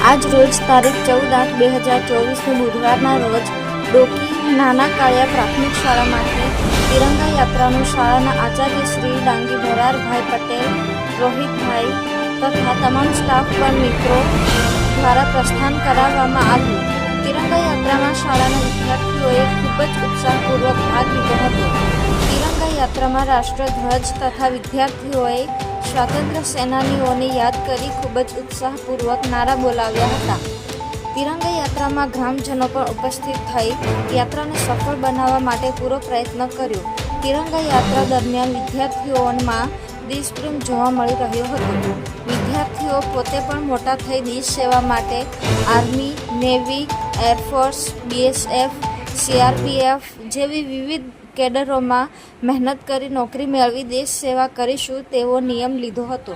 આજ રોજ તારીખ 14/8/2024 બુધવારના રોજ ડોકી નાના કાળિયા પ્રાથમિક શાળામાંથી તિરંગા યાત્રાનું શાળાના આચાર્ય શ્રી ડાંગી ભરારભાઈ પટેલ, રોહિતભાઈ તથા તમામ સ્ટાફ પર મિત્રો દ્વારા પ્રસ્થાન કરાવવામાં આવ્યું. તિરંગા યાત્રામાં શાળાના વિદ્યાર્થીઓએ ખૂબ જ ઉત્સાહપૂર્વક ભાગ લીધો હતો. તિરંગા યાત્રામાં રાષ્ટ્રધ્વજ તથા વિદ્યાર્થીઓએ સ્વાતંત્ર્ય સેનાનીઓને યાદ કરી ખૂબ જ ઉત્સાહપૂર્વક નારા બોલાવ્યા હતા. તિરંગા યાત્રામાં ગ્રામજનો પણ ઉપસ્થિત થઈ યાત્રાને સફળ બનાવવા માટે પૂરો પ્રયત્ન કર્યો. તિરંગા યાત્રા દરમિયાન વિદ્યાર્થીઓમાં દેશપ્રેમ જોવા મળી રહ્યો હતો. વિદ્યાર્થીઓ પોતે પણ મોટા થઈ દેશ સેવા માટે army, navy, air force, BSF, CRPF જેવી વિવિધ કેડરોમાં મહેનત કરી નોકરી મેળવી દેશ સેવા કરીશું તેવો નિયમ લીધો હતો.